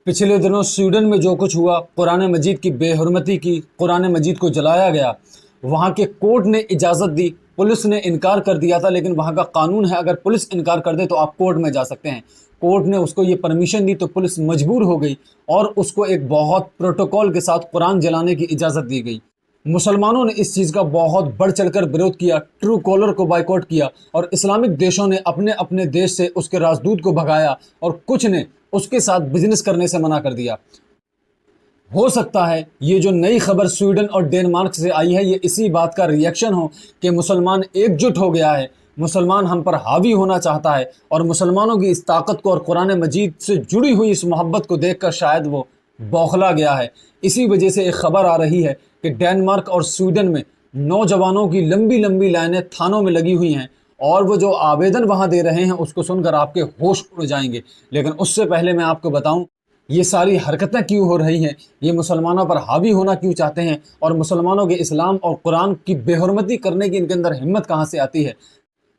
पिछले दिनों स्वीडन में जो कुछ हुआ, कुरान मजीद की बेहुरमती की, कुरान मजीद को जलाया गया। वहाँ के कोर्ट ने इजाज़त दी, पुलिस ने इनकार कर दिया था, लेकिन वहाँ का कानून है अगर पुलिस इनकार कर दे तो आप कोर्ट में जा सकते हैं। कोर्ट ने उसको ये परमिशन दी तो पुलिस मजबूर हो गई और उसको एक बहुत प्रोटोकॉल के साथ कुरान जलाने की इजाज़त दी गई। मुसलमानों ने इस चीज़ का बहुत बढ़ चढ़कर विरोध किया, ट्रू कॉलर को बाइकआउट किया और इस्लामिक देशों ने अपने अपने देश से उसके राजदूत को भगाया और कुछ ने उसके साथ बिजनेस करने से मना कर दिया। हो सकता है ये जो नई खबर स्वीडन और डेनमार्क से आई है ये इसी बात का रिएक्शन हो कि मुसलमान एकजुट हो गया है, मुसलमान हम पर हावी होना चाहता है और मुसलमानों की इस ताकत को और कुरान मजीद से जुड़ी हुई इस मोहब्बत को देखकर शायद वो बौखला गया है। इसी वजह से एक खबर आ रही है कि डेनमार्क और स्वीडन में नौजवानों की लंबी लंबी लाइनें थानों में लगी हुई हैं और वो जो आवेदन वहाँ दे रहे हैं उसको सुनकर आपके होश उड़ जाएंगे। लेकिन उससे पहले मैं आपको बताऊं ये सारी हरकतें क्यों हो रही हैं, ये मुसलमानों पर हावी होना क्यों चाहते हैं और मुसलमानों के इस्लाम और कुरान की बेहुरमती करने की इनके अंदर हिम्मत कहाँ से आती है।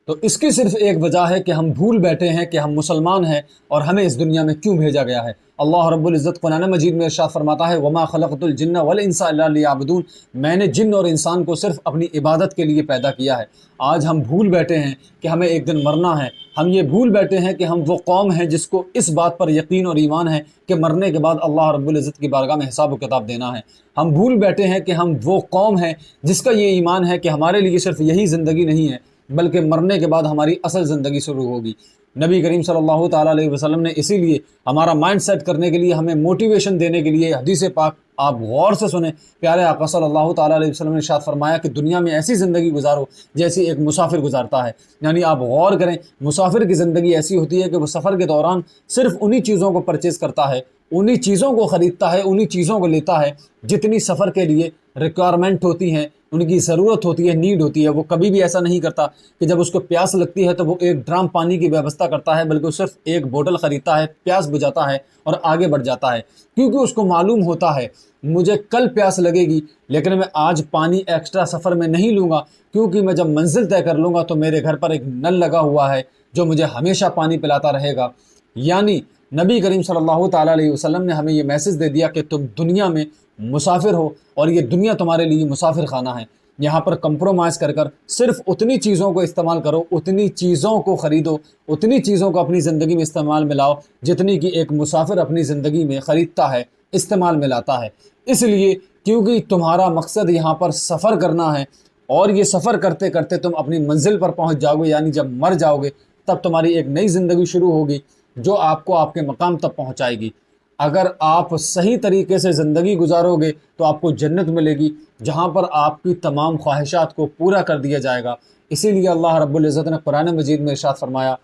तो इसकी सिर्फ एक वजह है कि हम भूल बैठे हैं कि हम मुसलमान हैं और हमें इस दुनिया में क्यों भेजा गया है। अल्लाह रब्बुल इज़्ज़त कुरान मजीद में इरशाद फरमाता है, वमा खलक़तुल जिन्ना वल इंसा इल्ला लियअबुदून, मैंने जिन और इंसान को सिर्फ अपनी इबादत के लिए पैदा किया है। आज हम भूल बैठे हैं कि हमें एक दिन मरना है। हम ये भूल बैठे हैं कि हम वो कौम हैं जिसको इस बात पर यकीन और ईमान है कि मरने के बाद अल्लाह रब्बुल इज़्ज़त की बारगाह में हिसाब व किताब देना है। हम भूल बैठे हैं कि हम वो कौम हैं जिसका ये ईमान है कि हमारे लिए सिर्फ यही ज़िंदगी नहीं है बल्कि मरने के बाद हमारी असल ज़िंदगी शुरू होगी। नबी करीम सल्लल्लाहु ताला अलैहि वसल्लम ने इसीलिए हमारा माइंड सेट करने के लिए, हमें मोटिवेशन देने के लिए हदीस पाक आप गौर से सुने, प्यारे आका सल्लल्लाहु ताला अलैहि वसल्लम ने इरशाद फरमाया कि दुनिया में ऐसी ज़िंदगी गुजारो जैसी एक मुसाफिर गुजारता है। यानी आप गौर करें, मुसाफिर की ज़िंदगी ऐसी होती है कि वो सफ़र के दौरान सिर्फ उन्हीं चीज़ों को परचेज़ करता है, उन्हीं चीज़ों को ख़रीदता है, उन्हीं चीज़ों को लेता है जितनी सफ़र के लिए रिक्वायरमेंट होती हैं, उनकी ज़रूरत होती है, नीड होती है। वो कभी भी ऐसा नहीं करता कि जब उसको प्यास लगती है तो वो एक ड्राम पानी की व्यवस्था करता है, बल्कि वो सिर्फ एक बोतल ख़रीदता है, प्यास बुझाता है और आगे बढ़ जाता है, क्योंकि उसको मालूम होता है मुझे कल प्यास लगेगी लेकिन मैं आज पानी एक्स्ट्रा सफ़र में नहीं लूँगा, क्योंकि मैं जब मंजिल तय कर लूँगा तो मेरे घर पर एक नल लगा हुआ है जो मुझे हमेशा पानी पिलाता रहेगा। यानी नबी करीम सल्लल्लाहु ताला अलैहि वसल्लम ने हमें ये मैसेज दे दिया कि तुम दुनिया में मुसाफिर हो और ये दुनिया तुम्हारे लिए मुसाफिर खाना है। यहाँ पर कंप्रोमाइज़ कर कर सिर्फ उतनी चीज़ों को इस्तेमाल करो, उतनी चीज़ों को ख़रीदो, उतनी चीज़ों को अपनी ज़िंदगी में इस्तेमाल में लाओ जितनी कि एक मुसाफिर अपनी ज़िंदगी में ख़रीदता है, इस्तेमाल में लाता है। इसलिए क्योंकि तुम्हारा मकसद यहाँ पर सफ़र करना है और ये सफ़र करते करते तुम अपनी मंजिल पर पहुँच जाओगे, यानी जब मर जाओगे तब तुम्हारी एक नई ज़िंदगी शुरू होगी जो आपको आपके मकाम तक पहुँचाएगी। अगर आप सही तरीके से ज़िंदगी गुजारोगे तो आपको जन्नत मिलेगी जहाँ पर आपकी तमाम ख्वाहिशात को पूरा कर दिया जाएगा। इसीलिए अल्लाह रब्बुल इज़्ज़त ने कुरान मजीद में इरशाद फरमाया,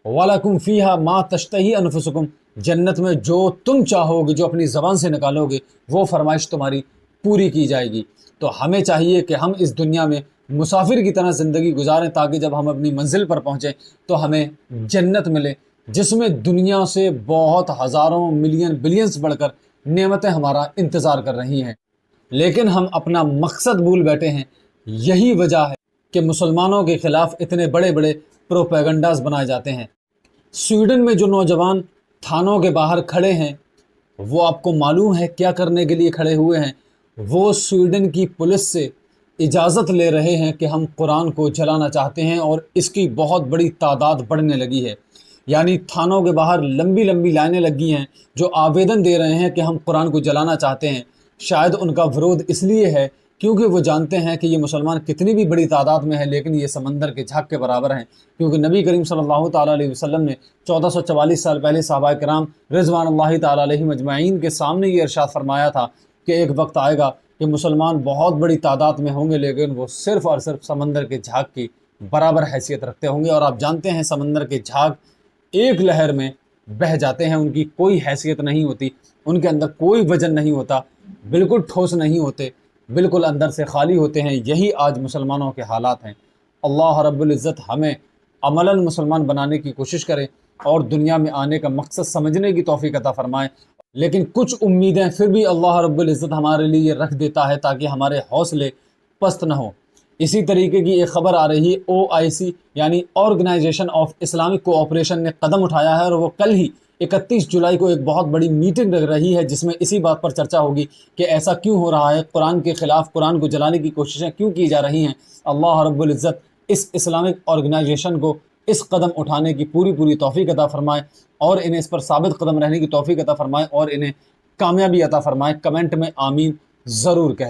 वलकुम फ़ीहा मा तश्तही अनफुसुकुम, जन्नत में जो तुम चाहोगे, जो अपनी ज़बान से निकालोगे, वो फरमाइश तुम्हारी पूरी की जाएगी। तो हमें चाहिए कि हम इस दुनिया में मुसाफिर की तरह ज़िंदगी गुजारें ताकि जब हम अपनी मंजिल पर पहुँचें तो हमें जन्नत मिले जिसमें दुनिया से बहुत हज़ारों मिलियन बिलियंस बढ़कर नेमतें हमारा इंतज़ार कर रही हैं। लेकिन हम अपना मकसद भूल बैठे हैं। यही वजह है कि मुसलमानों के ख़िलाफ़ इतने बड़े बड़े प्रोपेगेंडास बनाए जाते हैं। स्वीडन में जो नौजवान थानों के बाहर खड़े हैं वो आपको मालूम है क्या करने के लिए खड़े हुए हैं? वो स्वीडन की पुलिस से इजाज़त ले रहे हैं कि हम कुरान को जलाना चाहते हैं और इसकी बहुत बड़ी तादाद बढ़ने लगी है। यानी थानों के बाहर लंबी लंबी लाइनें लगी हैं जो आवेदन दे रहे हैं कि हम कुरान को जलाना चाहते हैं। शायद उनका विरोध इसलिए है क्योंकि वो जानते हैं कि ये मुसलमान कितनी भी बड़ी तादाद में है लेकिन ये समंदर के झाग के बराबर हैं, क्योंकि नबी करीम सल्लल्लाहु ताला अलैहि वसल्लम ने 1444 साल पहले सहाबा किराम रिज़वानुल्लाहि ताला अलैहिम अजमईन के सामने ये इरशाद फरमाया था कि एक वक्त आएगा कि मुसलमान बहुत बड़ी तादाद में होंगे लेकिन वो सिर्फ़ और सिर्फ समंदर के झाग की बराबर हैसियत रखते होंगे। और आप जानते हैं समंदर के झाग एक लहर में बह जाते हैं, उनकी कोई हैसियत नहीं होती, उनके अंदर कोई वज़न नहीं होता, बिल्कुल ठोस नहीं होते, बिल्कुल अंदर से खाली होते हैं। यही आज मुसलमानों के हालात हैं। अल्लाह रब्बुल इज़्ज़त हमें अमलन मुसलमान बनाने की कोशिश करे और दुनिया में आने का मकसद समझने की तौफीक अता फ़रमाए। लेकिन कुछ उम्मीदें फिर भी अल्लाह रब्बुल इज़्ज़त हमारे लिए रख देता है ताकि हमारे हौसले पस्त न हो। इसी तरीके की एक ख़बर आ रही है, OIC यानी ऑर्गेनाइजेशन ऑफ इस्लामिक कोऑपरेशन ने कदम उठाया है और वो कल ही 31 जुलाई को एक बहुत बड़ी میٹنگ لگ رہی ہے جس میں اسی بات پر چرچا ہوگی کہ ایسا کیوں ہو رہا ہے، قرآن کے خلاف قرآن کو جلانے کی کوششیں کیوں کی جا رہی ہیں۔ اللہ رب العزت اس اسلامک آرگنائزیشن کو اس قدم اٹھانے کی پوری توفیق عطا فرمائے اور انہیں اس پر ثابت قدم رہنے کی توفیق عطا فرمائے اور انہیں کامیابی عطا فرمائے۔ کمنٹ میں آمین ضرور کہہ